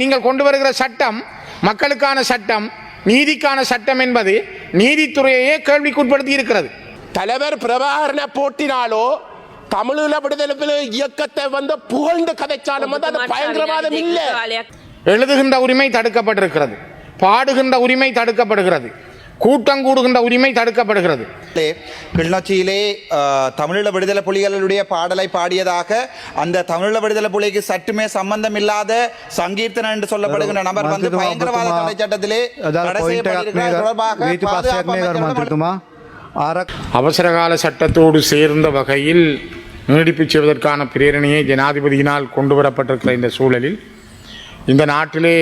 நீங்கள் கொண்டு வருகிற சட்டம் மக்களுக்கான சட்டம், நீதிக்கான சட்டம் என்பது நீதித்துறையே கேள்விக்குட்படுத்தி இருக்கிறது. தலைவர் பிரபாகரனை போட்டினாலோ தமிழீழ விடுதலை இயக்கத்தை புகழ்ந்து கதைச்சாலும் அது பயங்கரவாதம் இல்லை. எழுதுகின்ற உரிமை தடுக்கப்பட்டிருக்கிறது, பாடுகின்ற உரிமை தடுக்கப்படுகிறது, கூட்டம் கூடுகின்ற உரிமை தடுக்கப்படுகிறது. கிளிநொச்சியிலே தமிழீழ விடுதலை புலிகளுடைய பாடலை பாடியதாக அந்த தமிழீழ விடுதலை புலிக்கு சற்றுமே சம்பந்தம் இல்லாத சங்கீர்த்தன் என்று சொல்லப்படுகின்ற நபர் பயங்கரவாத தடை சட்டத்திலே அவசரகால சட்டத்தோடு சேர்ந்த வகையில் நீடிப்பு செய்வதற்கான பிரேரணையை ஜனாதிபதியினால் கொண்டு வரப்பட்டிருக்கிற இந்த சூழலில் இந்த நாட்டிலே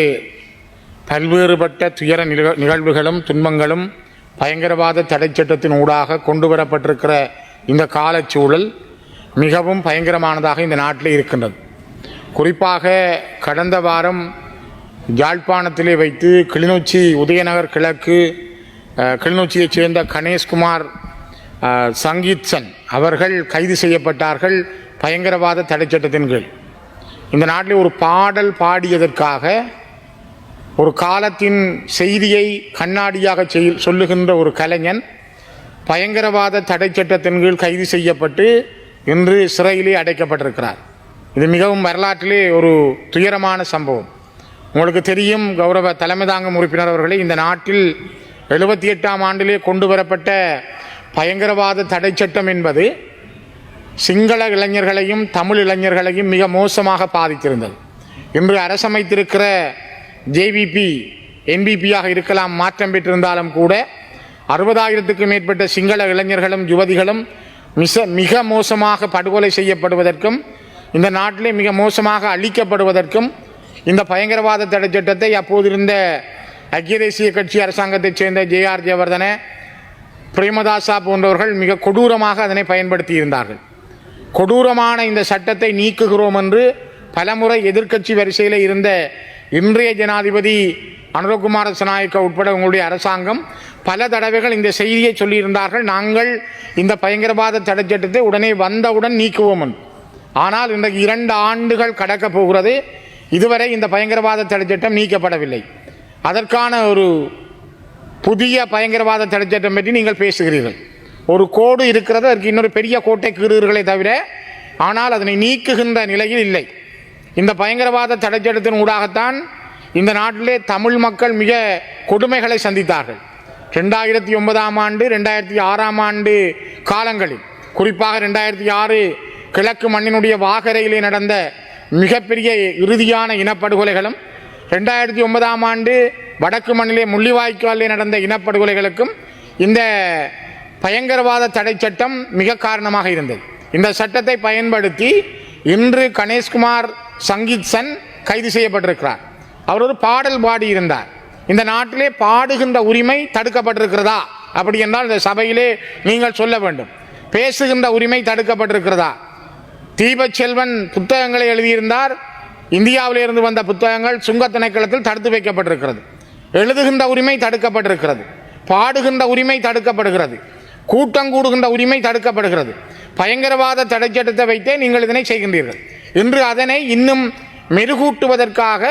பல்வேறுபட்ட துயர நிகழ்வுகளும் துன்பங்களும் பயங்கரவாத தடை சட்டத்தின் ஊடாக கொண்டு வரப்பட்டிருக்கிற இந்த காலச்சூழல் மிகவும் பயங்கரமானதாக இந்த நாட்டில் இருக்கின்றது. குறிப்பாக கடந்த வாரம் யாழ்ப்பாணத்திலே வைத்து கிளிநொச்சி உதயநகர் கிழக்கு கிளிநொச்சியைச் சேர்ந்த கணேஷ்குமார் சங்கீத்சன் அவர்கள் கைது செய்யப்பட்டார்கள் பயங்கரவாத தடை சட்டத்தின் கீழ். இந்த நாட்டில் ஒரு பாடல் பாடியதற்காக ஒரு காலத்தின் செய்தியை கண்ணாடியாக சொல்லுகின்ற ஒரு கலைஞன் பயங்கரவாத தடை சட்டத்தின் கீழ் கைது செய்யப்பட்டு இன்று சிறையிலே அடைக்கப்பட்டிருக்கிறார். இது மிகவும் வரலாற்றிலே ஒரு துயரமான சம்பவம். உங்களுக்கு தெரியும், கௌரவ தலைமை தாங்கும் உறுப்பினர் அவர்களே, இந்த நாட்டில் 78ஆம் ஆண்டிலே கொண்டு வரப்பட்ட பயங்கரவாத தடை சட்டம் என்பது சிங்கள இளைஞர்களையும் தமிழ் இளைஞர்களையும் மிக மோசமாக பாதித்திருந்தது. இன்று அரசமைத்திருக்கிற ஜேவிபி என்பிபியாக இருக்கலாம், மாற்றம் பெற்றிருந்தாலும் கூட 60,000க்கும் மேற்பட்ட சிங்கள இளைஞர்களும் யுவதிகளும் மிக மோசமாக படுகொலை செய்யப்படுவதற்கும் இந்த நாட்டிலே மிக மோசமாக அழிக்கப்படுவதற்கும் இந்த பயங்கரவாத தடை சட்டத்தை அப்போதிருந்த ஐக்கிய தேசிய கட்சி அரசாங்கத்தைச் சேர்ந்த ஜே.ஆர். ஜெயவர்தன, பிரேமதாசா போன்றவர்கள் மிக கொடூரமாக அதனை பயன்படுத்தி இருந்தார்கள். கொடூரமான இந்த சட்டத்தை நீக்குகிறோம் என்று பலமுறை எதிர்க்கட்சி வரிசையில் இருந்த இன்றைய ஜனாதிபதி அனுரகுமார திசாநாயக்க உட்பட உங்களுடைய அரசாங்கம் பல தடவைகள் இந்த செய்தியை சொல்லியிருந்தார்கள், நாங்கள் இந்த பயங்கரவாத தடை சட்டத்தை உடனே வந்தவுடன் நீக்குவோம் என்று. ஆனால் இன்றைக்கு 2 ஆண்டுகள் கடக்கப் போகிறது, இதுவரை இந்த பயங்கரவாத தடை சட்டம் நீக்கப்படவில்லை. அதற்கான ஒரு புதிய பயங்கரவாத தடை சட்டம் பற்றி நீங்கள் பேசுகிறீர்கள். ஒரு கோடு இருக்கிறது, அதற்கு இன்னொரு பெரிய கோட்டை கீறுகிறீர்களே தவிர ஆனால் அதனை நீக்குகின்ற நிலையில் இல்லை. இந்த பயங்கரவாத தடை சட்டத்தின் ஊடாகத்தான் இந்த நாட்டிலே தமிழ் மக்கள் மிக கொடுமைகளை சந்தித்தார்கள். 2009ஆம் ஆண்டு 2006ஆம் ஆண்டு காலங்களில், குறிப்பாக 2006 கிழக்கு மண்ணினுடைய வாகரையிலே நடந்த மிகப்பெரிய இறுதியான இனப்படுகொலைகளும் 2009ஆம் ஆண்டு வடக்கு மண்ணிலே முள்ளிவாய்க்காலிலே நடந்த இனப்படுகொலைகளுக்கும் இந்த பயங்கரவாத தடை சட்டம் மிக காரணமாக இருந்தது. இந்த சட்டத்தை பயன்படுத்தி இன்று கணேஷ்குமார் சங்கீத்சன் கைது செய்யப்பட்டிருக்கிறார். அவர் ஒரு பாடல் பாடியிருந்தார். இந்த நாட்டிலே பாடுகின்ற உரிமை தடுக்கப்பட்டிருக்கிறதா அப்படி என்றால் இந்த சபையிலே நீங்கள் சொல்ல வேண்டும். பேசுகின்ற உரிமை தடுக்கப்பட்டிருக்கிறதா? தீபச்செல்வன் புத்தகங்களை எழுதியிருந்தார். இந்தியாவிலிருந்து வந்த புத்தகங்கள் சுங்க திணைக்களத்தில் தடுத்து வைக்கப்பட்டிருக்கிறது. எழுதுகின்ற உரிமை தடுக்கப்பட்டிருக்கிறது, பாடுகின்ற உரிமை தடுக்கப்படுகிறது, கூட்டம் கூடுகின்ற உரிமை தடுக்கப்படுகிறது. பயங்கரவாத தடை சட்டத்தை வைத்தே நீங்கள் இதனை செய்கின்றீர்கள். இன்று அதனை இன்னும் மெருகூட்டுவதற்காக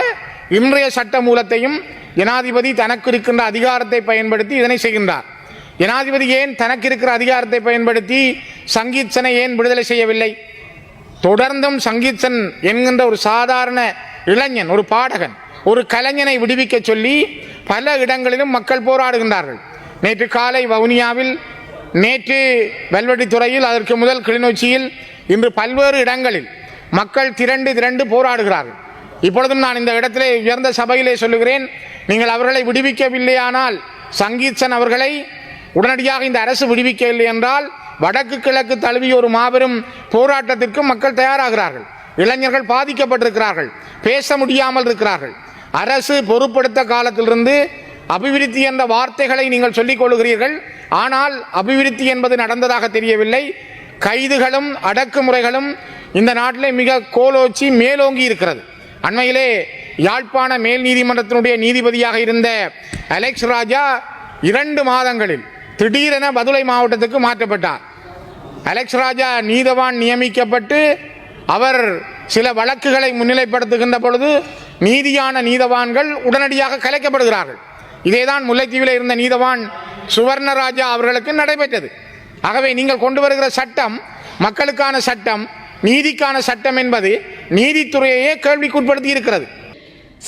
இன்றைய சட்ட மூலத்தையும் ஜனாதிபதி தனக்கு இருக்கின்ற அதிகாரத்தை பயன்படுத்தி இதனை செய்கின்றார். ஜனாதிபதி ஏன் தனக்கு இருக்கிற அதிகாரத்தை பயன்படுத்தி சங்கீத்சனை ஏன் விடுதலை செய்யவில்லை? தொடர்ந்தும் சங்கீத்சன் என்கின்ற ஒரு சாதாரண இளைஞன், ஒரு பாடகன், ஒரு கலைஞனை விடுவிக்க சொல்லி பல இடங்களிலும் மக்கள் போராடுகின்றார்கள். நேற்று காலை வவுனியாவில், நேற்று வெல்வெட்டித்துறையில், அதற்கு முதல் கிளிநொச்சியில், இன்று பல்வேறு இடங்களில் மக்கள் திரண்டு போராடுகிறார்கள். இப்பொழுதும் நான் இந்த இடத்திலே உயர்ந்த சபையிலே சொல்லுகிறேன், நீங்கள் அவர்களை விடுவிக்கவில்லையானால், சங்கீத்சன் அவர்களை உடனடியாக இந்த அரசு விடுவிக்கவில்லை என்றால் வடக்கு கிழக்கு தழுவிய ஒரு மாபெரும் போராட்டத்திற்கு மக்கள் தயாராகிறார்கள். இளைஞர்கள் பாதிக்கப்பட்டிருக்கிறார்கள், பேச முடியாமல் இருக்கிறார்கள். அரசு பொறுப்படுத்த காலத்திலிருந்து அபிவிருத்தி என்ற வார்த்தைகளை நீங்கள் சொல்லிக் கொள்கிறீர்கள், ஆனால் அபிவிருத்தி என்பது நடந்ததாக தெரியவில்லை. கைதுகளும் அடக்குமுறைகளும் இந்த நாட்டிலே மிக கோலோச்சி மேலோங்கி இருக்கிறது. அண்மையிலே யாழ்ப்பாண மேல் நீதிமன்றத்தினுடைய நீதிபதியாக இருந்த அலெக்ஸ் ராஜா 2 மாதங்களில் திடீரென பதுளை மாவட்டத்துக்கு மாற்றப்பட்டார். அலெக்ஸ் ராஜா நீதவான் நியமிக்கப்பட்டு அவர் சில வழக்குகளை முன்னிலைப்படுத்துகின்ற பொழுது நீதியான நீதவான்கள் உடனடியாக கலைக்கப்படுகிறார்கள். இதேதான் முல்லைத்தீவில் இருந்த நீதவான் சுவர்ணராஜா அவர்களுக்கு நடைபெற்றது. ஆகவே நீங்கள் கொண்டு வருகிற சட்டம் மக்களுக்கான சட்டம், நீதிக்கான சட்டம் என்பது நீதித்துறையையே கேள்விக்குட்படுத்தி இருக்கிறது.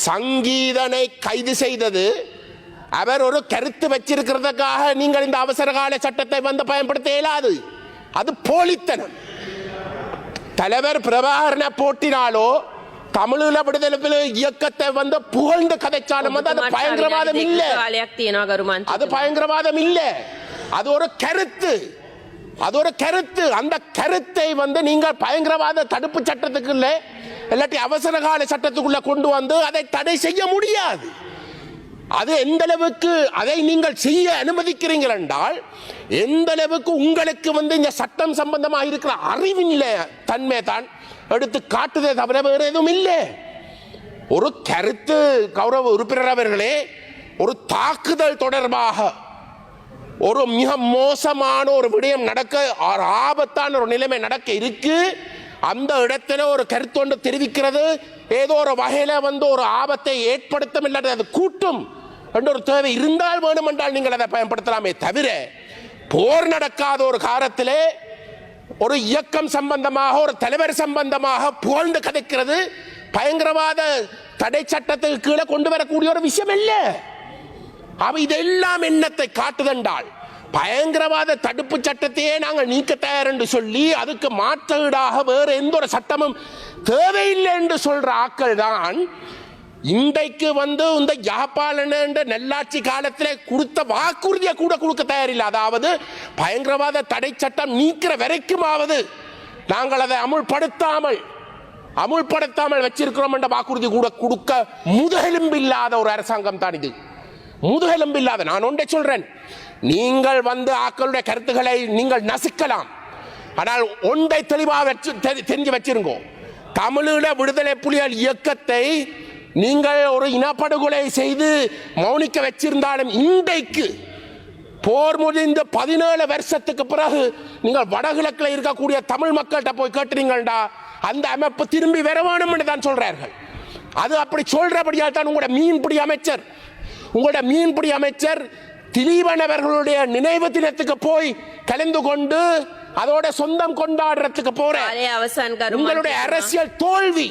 சங்கீதனை கைது செய்தது அவர் ஒரு கருத்து வச்சிருக்கிறதுக்காக நீங்கள் இந்த அவசரகால சட்டத்தை வந்து பயன்படுத்த இயலாது. அது போலித்தனம். தலைவர் பிரபாகரனை போட்டினாலோ தமிழீழ விடுதலை இயக்கத்தை வந்து புகழ்ந்து கதைச்சாலும் வந்து அது பயங்கரவாதம் இல்ல. அது பயங்கரவாதம் இல்ல, அது ஒரு கருத்து. அது ஒரு கருத்து. அந்த கருத்தை வந்து நீங்கள் பயங்கரவாத தடுப்பு சட்டத்துக்குள்ள இல்லாட்டி அவசரகால சட்டத்துக்குள்ள கொண்டு வந்து அதை தடை செய்ய முடியாது. அது எந்த அளவுக்கு அதை நீங்கள் செய்ய அனுமதிக்கிறீர்கள் என்றால் எந்த அளவுக்கு உங்களுக்கு வந்து இந்த சட்டம் சம்பந்தமாக இருக்கிற அறிவில்ல தன்மை தான் எடுத்து காட்டுதே தவிர வேறு எதுவும் இல்லை. ஒரு கருத்து கௌரவ உறுப்பினர் அவர்களே, ஒரு தாக்குதல் தொடர்பாக ஒரு மிக மோசமான ஒரு விடயம் நடக்க, ஒரு ஆபத்தான ஒரு நிலைமை நடக்க இருக்கு. அந்த இடத்துல ஒரு கருத்து ஒன்று தெரிவிக்கிறது ஏதோ ஒரு வகையில வந்து ஒரு ஆபத்தை ஏற்படுத்தும் இல்லாத அது கூட்டும் என்ற ஒரு தேவை இருந்தால் வேணும் என்றால் நீங்கள் அதை பயன்படுத்தலாமே தவிர, போர் நடக்காத ஒரு காலத்திலே ஒரு இயக்கம் சம்பந்தமாக ஒரு தலைவர் சம்பந்தமாக புகழ்ந்து கதைக்கிறது பயங்கரவாத தடை சட்டத்துக்கு கீழே கொண்டு வரக்கூடிய ஒரு விஷயம் இல்ல. அவ இதெல்லாம் என்னத்தை காட்டுதென்றால் பயங்கரவாத தடுப்பு சட்டத்தையே நாங்கள் நீக்க தயார் என்று சொல்லி அதுக்கு மாற்றீடாக வேறு எந்த ஒரு சட்டமும் தேவையில்லை என்று சொல்ற ஆக்கள் தான் இன்றைக்கு வந்து இந்த யாப்பாளன் என்ற நல்லாட்சி காலத்தில் கொடுத்த வாக்குறுதியை கூட கொடுக்க தயாரில்லை. அதாவது பயங்கரவாத தடை சட்டம் நீக்கிற வரைக்குமாவது நாங்கள் அதை அமுல்படுத்தாமல் வச்சிருக்கிறோம் என்ற வாக்குறுதி கூட கொடுக்க முதுகெலும்பில்லாத ஒரு அரசாங்கம் தான் இது. முதுகெலும்பில்லாத. நான் ஒன்றை சொல்றேன், நீங்கள் வந்து ஆக்களுடைய கருத்துக்களை நீங்கள் நசுக்கலாம், ஆனால் ஒன்றை தெளிவாக தெரிஞ்சு வச்சிருங்கோ. தமிழீழ விடுதலை புலிகள் இயக்கத்தை நீங்கள் ஒரு இனப்படுகொலை செய்து மௌனிக்க வச்சிருந்தாலும் இன்றைக்கு போர் முடிந்த 17 வருஷத்துக்கு பிறகு நீங்கள் வடகிழக்கில் இருக்கக்கூடிய தமிழ் மக்கள்கிட்ட போய் கேட்டுறீங்கடா அந்த அமைப்பு திரும்பி வர வேணும் என்று தான் சொல்றார்கள். அது அப்படி சொல்றபடியால் தான் உங்களுடைய மீன்பிடி அமைச்சர் திலீபன் அவர்களுடைய நினைவு தினத்துக்கு போய் கலந்து கொண்டு அதோட சொந்தம் கொண்டாடுறதுக்கு போற உங்களுடைய அரசியல் தோல்வி